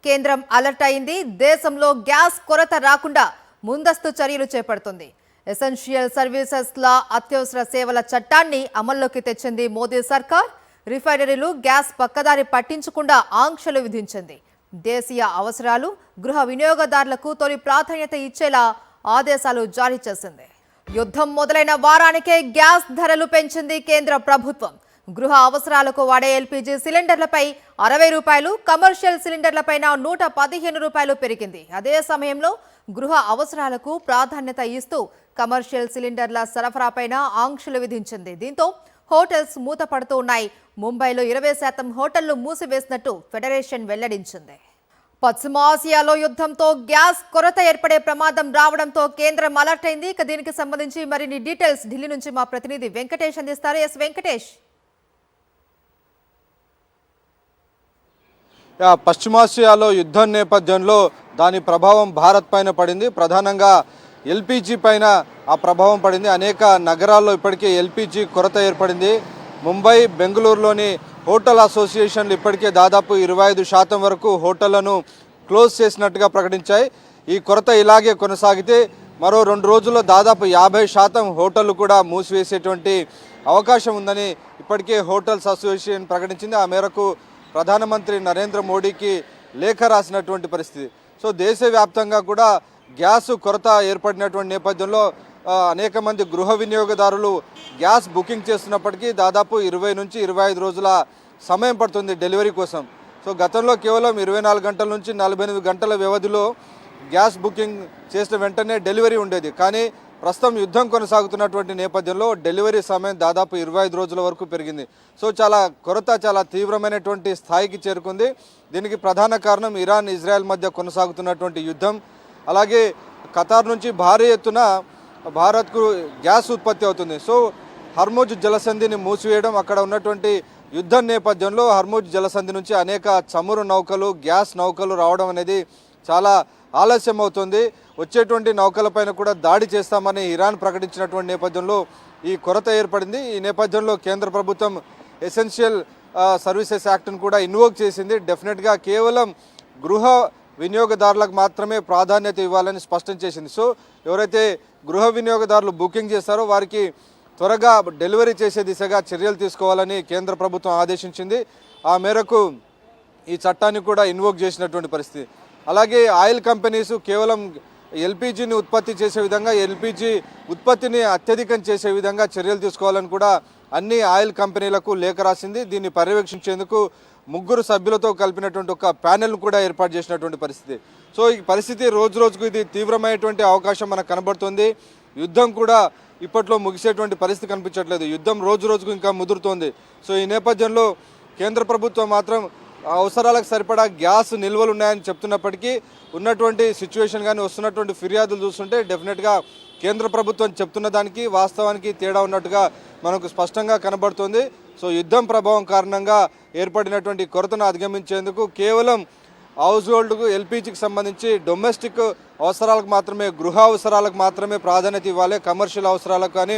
కేంద్రం అలర్ట్ అయింది. దేశంలో గ్యాస్ కొరత రాకుండా ముందస్తు చర్యలు చేపడుతుంది. ఎసెన్షియల్ సర్వీసెస్ లా అత్యవసర సేవల చట్టాన్ని అమల్లోకి తెచ్చింది మోదీ సర్కార్. రిఫైనరీలు గ్యాస్ పక్కదారి పట్టించకుండా ఆంక్షలు విధించింది. దేశీయ అవసరాలు, గృహ వినియోగదారులకు తొలి ప్రాధాన్యత ఇచ్చేలా ఆదేశాలు జారీ చేసింది. యుద్ధం మొదలైన వారానికే గ్యాస్ ధరలు పెంచింది కేంద్ర ప్రభుత్వం. గృహ అవసరాలకు వాడే ఎల్పీజీ సిలిండర్లపై 60 రూపాయలు, కమర్షియల్ సిలిండర్లపైన 115 రూపాయలు పెరిగింది. అదే సమయంలో గృహ అవసరాలకు ప్రాధాన్యత ఇస్తూ కమర్షియల్ సిలిండర్ల సరఫరాపైన ఆంక్షలు విధించింది. దీంతో హోటల్స్ మూతపడుతూ ఉన్నాయి. ముంబైలో 20% హోటళ్లు మూసివేసినట్టు ఫెడరేషన్ వెల్లడించింది. పశ్చిమ ఆసియాలో యుద్ధంతో గ్యాస్ కొరత ఏర్పడే ప్రమాదం రావడంతో కేంద్రం అలర్ట్ అయింది. ఇక దీనికి సంబంధించి మరిన్ని డీటెయిల్స్ ఢిల్లీ నుంచి మా ప్రతినిధి వెంకటేష్ అందిస్తారు. ఎస్ వెంకటేష్. పశ్చిమాసియాలో యుద్ధం నేపథ్యంలో దాని ప్రభావం భారత్ పైన పడింది. ప్రధానంగా ఎల్పీజీ పైన ఆ ప్రభావం పడింది. అనేక నగరాల్లో ఇప్పటికే ఎల్పీజీ కొరత ఏర్పడింది. ముంబై, బెంగళూరులోని హోటల్ అసోసియేషన్లు ఇప్పటికే దాదాపు 25% వరకు హోటళ్లను క్లోజ్ చేసినట్టుగా ప్రకటించాయి. ఈ కొరత ఇలాగే కొనసాగితే మరో 2 రోజుల్లో దాదాపు 50% హోటళ్లు కూడా మూసివేసేటువంటి అవకాశం ఉందని ఇప్పటికే హోటల్స్ అసోసియేషన్ ప్రకటించింది. ఆ మేరకు ప్రధానమంత్రి నరేంద్ర మోడీకి లేఖ రాసినటువంటి పరిస్థితి. సో దేశవ్యాప్తంగా కూడా గ్యాస్ కొరత ఏర్పడినటువంటి నేపథ్యంలో అనేక మంది గృహ వినియోగదారులు గ్యాస్ బుకింగ్ చేస్తున్నప్పటికీ దాదాపు 20 నుంచి 25 రోజుల సమయం పడుతుంది డెలివరీ కోసం. సో గతంలో కేవలం 24 గంటల నుంచి 48 గంటల వ్యవధిలో గ్యాస్ బుకింగ్ చేసిన వెంటనే డెలివరీ ఉండేది. కానీ ప్రస్తుతం యుద్ధం కొనసాగుతున్నటువంటి నేపథ్యంలో డెలివరీ సమయం దాదాపు 25 రోజుల వరకు పెరిగింది. సో కొరత చాలా తీవ్రమైనటువంటి స్థాయికి చేరుకుంది. దీనికి ప్రధాన కారణం ఇరాన్, ఇజ్రాయెల్ మధ్య కొనసాగుతున్నటువంటి యుద్ధం. అలాగే ఖతార్ నుంచి భారీ ఎత్తున భారత్కు గ్యాస్ ఉత్పత్తి అవుతుంది. సో హర్ముజ్ జలసంధిని మూసివేయడం, అక్కడ ఉన్నటువంటి యుద్ధం నేపథ్యంలో హర్ముజ్ జలసంధి నుంచి అనేక చమురు నౌకలు, గ్యాస్ నౌకలు రావడం అనేది చాలా ఆలస్యం అవుతుంది. వచ్చేటువంటి నౌకలపైన కూడా దాడి చేస్తామని ఇరాన్ ప్రకటించినటువంటి నేపథ్యంలో ఈ కొరత ఏర్పడింది. ఈ నేపథ్యంలో కేంద్ర ప్రభుత్వం ఎసెన్షియల్ సర్వీసెస్ యాక్ట్ను కూడా ఇన్వోక్ చేసింది. డెఫినెట్గా కేవలం గృహ వినియోగదారులకు మాత్రమే ప్రాధాన్యత ఇవ్వాలని స్పష్టం చేసింది. సో ఎవరైతే గృహ వినియోగదారులు బుకింగ్ చేస్తారో వారికి త్వరగా డెలివరీ చేసే దిశగా చర్యలు తీసుకోవాలని కేంద్ర ప్రభుత్వం ఆదేశించింది. ఆ మేరకు ఈ చట్టాన్ని కూడా ఇన్వోక్ చేసినటువంటి పరిస్థితి. అలాగే ఆయిల్ కంపెనీస్ కేవలం ఎల్పీజీని ఉత్పత్తి చేసే విధంగా, ఎల్పీజీ ఉత్పత్తిని అత్యధికం చేసే విధంగా చర్యలు తీసుకోవాలని కూడా అన్ని ఆయిల్ కంపెనీలకు లేఖ రాసింది. దీన్ని పర్యవేక్షించేందుకు 3 సభ్యులతో కలిపినటువంటి ఒక ప్యానెల్ను కూడా ఏర్పాటు చేసినటువంటి పరిస్థితి. సో ఈ పరిస్థితి రోజు రోజుకు ఇది తీవ్రమైనటువంటి అవకాశం మనకు కనబడుతుంది. యుద్ధం కూడా ఇప్పట్లో ముగిసేటువంటి పరిస్థితి కనిపించట్లేదు. యుద్ధం రోజు రోజుకు ఇంకా ముదురుతోంది. సో ఈ నేపథ్యంలో కేంద్ర ప్రభుత్వం మాత్రం అవసరాలకు సరిపడా గ్యాస్ నిల్వలు ఉన్నాయని చెప్తున్నప్పటికీ ఉన్నటువంటి సిచ్యువేషన్ కానీ వస్తున్నటువంటి ఫిర్యాదులు చూస్తుంటే డెఫినెట్గా కేంద్ర ప్రభుత్వం చెప్తున్న దానికి వాస్తవానికి తేడా ఉన్నట్టుగా మనకు స్పష్టంగా కనబడుతుంది. సో యుద్ధం ప్రభావం కారణంగా ఏర్పడినటువంటి కొరతను అధిగమించేందుకు కేవలం హౌస్ హోల్డ్కు ఎల్పీజీకి సంబంధించి డొమెస్టిక్ అవసరాలకు మాత్రమే, గృహ అవసరాలకు మాత్రమే ప్రాధాన్యత ఇవ్వాలి. కమర్షియల్ అవసరాలకు కానీ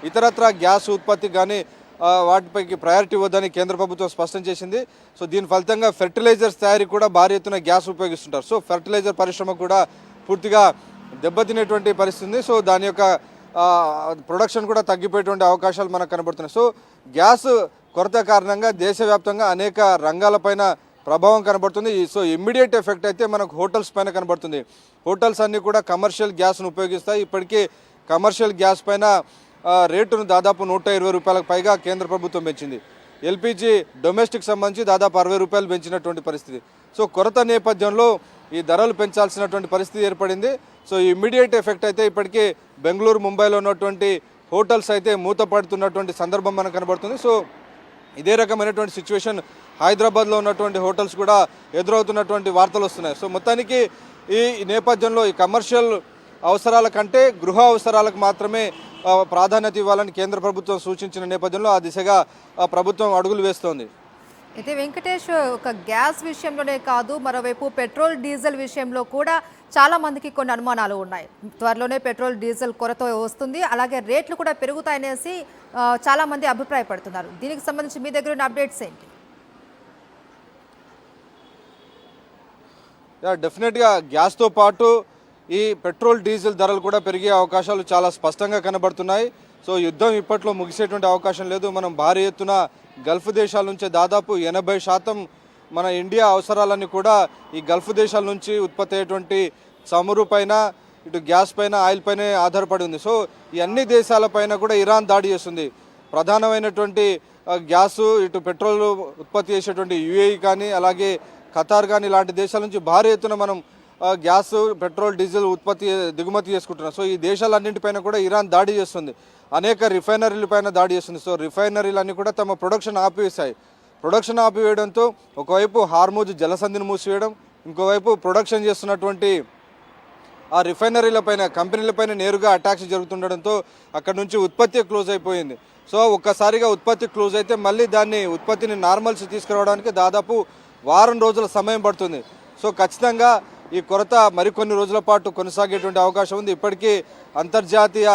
ఇతరత్ర గ్యాస్ ఉత్పత్తికి కానీ వాటిపైకి ప్రయారిటీ ఇవ్వద్దని కేంద్ర ప్రభుత్వం స్పష్టం చేసింది. సో దీని ఫలితంగా ఫెర్టిలైజర్స్ తయారీ కూడా భారీ ఎత్తున గ్యాస్ ఉపయోగిస్తుంటారు. సో ఫెర్టిలైజర్ పరిశ్రమ కూడా పూర్తిగా దెబ్బతినేటువంటి పరిస్థితి ఉంది. సో దాని యొక్క ప్రొడక్షన్ కూడా తగ్గిపోయేటువంటి అవకాశాలు మనకు కనబడుతున్నాయి. సో గ్యాస్ కొరత కారణంగా దేశవ్యాప్తంగా అనేక రంగాలపైన ప్రభావం కనబడుతుంది. సో ఇమ్మీడియట్ ఎఫెక్ట్ అయితే మనకు హోటల్స్ పైన కనబడుతుంది. హోటల్స్ అన్నీ కూడా కమర్షియల్ గ్యాస్ను ఉపయోగిస్తాయి. ఇప్పటికే కమర్షియల్ గ్యాస్ పైన రేటును దాదాపు 120 రూపాయలకు పైగా కేంద్ర ప్రభుత్వం పెంచింది. ఎల్పీజీ డొమెస్టిక్ సంబంధించి దాదాపు 60 రూపాయలు పెంచినటువంటి పరిస్థితి. సో కొరత నేపథ్యంలో ఈ ధరలు పెంచాల్సినటువంటి పరిస్థితి ఏర్పడింది. సో ఇమ్మీడియట్ ఎఫెక్ట్ అయితే ఇప్పటికే బెంగళూరు, ముంబైలో ఉన్నటువంటి హోటల్స్ అయితే మూతపడుతున్నటువంటి సందర్భం మనకు కనబడుతుంది. సో ఇదే రకమైనటువంటి సిచ్యువేషన్ హైదరాబాద్లో ఉన్నటువంటి హోటల్స్ కూడా ఎదురవుతున్నటువంటి వార్తలు వస్తున్నాయి. సో మొత్తానికి ఈ నేపథ్యంలో ఈ కమర్షియల్ అవసరాల కంటే గృహ అవసరాలకు మాత్రమే ప్రాధాన్యత ఇవ్వాలని కేంద్ర ప్రభుత్వం సూచించిన నేపథ్యంలో ఆ దిశగా ప్రభుత్వం అడుగులు వేస్తోంది. అయితే వెంకటేష్, ఒక గ్యాస్ విషయంలోనే కాదు, మరోవైపు పెట్రోల్, డీజిల్ విషయంలో కూడా చాలా మందికి కొన్ని అనుమానాలు ఉన్నాయి. త్వరలోనే పెట్రోల్, డీజిల్ కొరత వస్తుంది, అలాగే రేట్లు కూడా పెరుగుతాయనేసి చాలా మంది అభిప్రాయపడుతున్నారు. దీనికి సంబంధించి మీ దగ్గర ఉన్న అప్డేట్స్ ఏంటి? డెఫినెట్గా గ్యాస్తో పాటు ఈ పెట్రోల్ డీజిల్ ధరలు కూడా పెరిగే అవకాశాలు చాలా స్పష్టంగా కనబడుతున్నాయి. సో యుద్ధం ఇప్పట్లో ముగిసేటువంటి అవకాశం లేదు. మనం భారీ ఎత్తున గల్ఫ్ దేశాల నుంచి దాదాపు 80% మన ఇండియా అవసరాలన్నీ కూడా ఈ గల్ఫ్ దేశాల నుంచి ఉత్పత్తి అయ్యేటువంటి చమురు పైన, ఇటు గ్యాస్ పైన, ఆయిల్ పైన ఆధారపడి ఉంది. సో ఈ అన్ని దేశాలపైన కూడా ఇరాన్ దాడి చేస్తుంది. ప్రధానమైనటువంటి గ్యాసు, ఇటు పెట్రోల్ ఉత్పత్తి చేసేటువంటి యుఏఈ కానీ, అలాగే ఖతార్ కానీ ఇలాంటి దేశాల నుంచి భారీ ఎత్తున మనం గ్యాస్, పెట్రోల్, డీజిల్ దిగుమతి చేసుకుంటున్నాం. సో ఈ దేశాలన్నింటిపైన కూడా ఇరాన్ దాడి చేస్తుంది. అనేక రిఫైనరీలపైన దాడి చేస్తుంది. సో రిఫైనరీలన్నీ కూడా తమ ప్రొడక్షన్ ఆపివేశాయి. ప్రొడక్షన్ ఆపివేయడంతో ఒకవైపు హార్మూజ్ జలసంధిని మూసివేయడం, ఇంకోవైపు ప్రొడక్షన్ చేస్తున్నటువంటి ఆ రిఫైనరీలపైన, కంపెనీలపైన నేరుగా అటాక్స్ జరుగుతుండడంతో అక్కడ నుంచి ఉత్పత్తి క్లోజ్ అయిపోయింది. సో ఒక్కసారిగా ఉత్పత్తి క్లోజ్ అయితే మళ్ళీ దాన్ని ఉత్పత్తిని నార్మల్స్ తీసుకురావడానికి దాదాపు వారం రోజుల సమయం పడుతుంది. సో ఖచ్చితంగా ఈ కొరత మరికొన్ని రోజుల పాటు కొనసాగేటువంటి అవకాశం ఉంది. ఇప్పటికీ అంతర్జాతీయ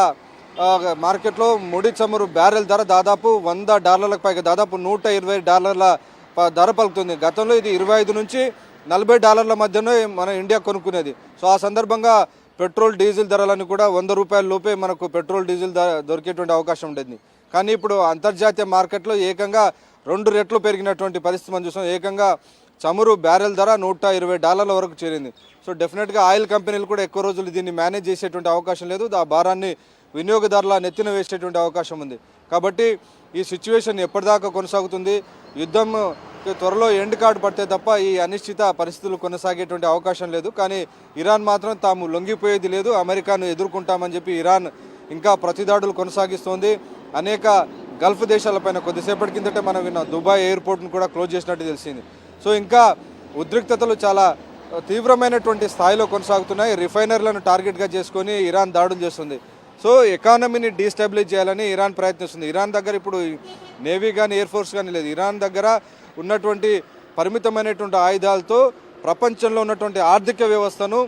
మార్కెట్లో ముడి చమురు బ్యారెల్ ధర దాదాపు $100 పైగా, దాదాపు $120 ధర పలుకుతుంది. గతంలో ఇది $25 నుంచి $40 మధ్యనే మన ఇండియా కొనుక్కునేది. సో ఆ సందర్భంగా పెట్రోల్, డీజిల్ ధరలను కూడా ₹100 లోపే మనకు పెట్రోల్, డీజిల్ దొరికేటువంటి అవకాశం ఉండేది. కానీ ఇప్పుడు అంతర్జాతీయ మార్కెట్లో ఏకంగా 2 రెట్లు పెరిగినటువంటి పరిస్థితి మనం చూసాం. ఏకంగా చమురు బ్యారెల్ ధర $120 వరకు చేరింది. సో డెఫినెట్గా ఆయిల్ కంపెనీలు కూడా ఎక్కువ రోజులు దీన్ని మేనేజ్ చేసేటువంటి అవకాశం లేదు. ఆ భారాన్ని వినియోగదారుల నెత్తిన వేసేటువంటి అవకాశం ఉంది. కాబట్టి ఈ సిచ్యువేషన్ ఎప్పటిదాకా కొనసాగుతుంది? యుద్ధం త్వరలో ఎండ్ కార్డు పడితే తప్ప ఈ అనిశ్చిత పరిస్థితులు కొనసాగేటువంటి అవకాశం లేదు. కానీ ఇరాన్ మాత్రం తాము లొంగిపోయేది లేదు, అమెరికాను ఎదుర్కొంటామని చెప్పి ఇరాన్ ఇంకా ప్రతిదాడులు కొనసాగిస్తోంది. అనేక గల్ఫ్ దేశాలపైన కొద్దిసేపటి కిందటే మనం విన్న దుబాయ్ ఎయిర్పోర్ట్ను కూడా క్లోజ్ చేసినట్టు తెలిసింది. సో ఇంకా ఉద్రిక్తతలు చాలా తీవ్రమైనటువంటి స్థాయిలో కొనసాగుతున్నాయి. రిఫైనర్లను టార్గెట్గా చేసుకొని ఇరాన్ దాడులు చేస్తుంది. సో ఎకానమీని డీస్టెబిలైజ్ చేయాలని ఇరాన్ ప్రయత్నిస్తుంది. ఇరాన్ దగ్గర ఇప్పుడు నేవీ కానీ, ఎయిర్ ఫోర్స్ కానీ లేదు. ఇరాన్ దగ్గర ఉన్నటువంటి పరిమితమైనటువంటి ఆయుధాలతో ప్రపంచంలో ఉన్నటువంటి ఆర్థిక వ్యవస్థను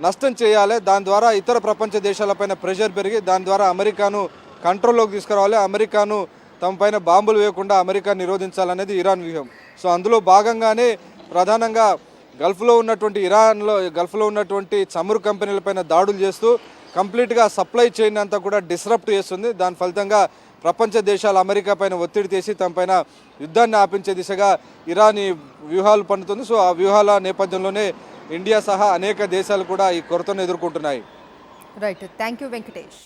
నష్టం చేయాలి. దాని ద్వారా ఇతర ప్రపంచ దేశాలపైన ప్రెషర్ పెరిగి దాని ద్వారా అమెరికాను కంట్రోల్లోకి తీసుకురావాలి. అమెరికాను తమ పైన బాంబులు వేయకుండా అమెరికా నిరోధించాలనేది ఇరాన్ వ్యూహం. సో అందులో భాగంగానే ప్రధానంగా గల్ఫ్లో ఉన్నటువంటి చమురు కంపెనీలపైన దాడులు చేస్తూ కంప్లీట్గా సప్లై చైన్ అంతా కూడా డిస్రప్ట్ చేస్తుంది. దాని ఫలితంగా ప్రపంచ దేశాలు అమెరికా పైన ఒత్తిడి చేసి తమ పైన యుద్ధాన్ని ఆపించే దిశగా ఇరాన్ ఈ వ్యూహాలు పన్నుతుంది. సో ఆ వ్యూహాల నేపథ్యంలోనే ఇండియా సహా అనేక దేశాలు కూడా ఈ కొరతను ఎదుర్కొంటున్నాయి. Right, thank you Venkatesh.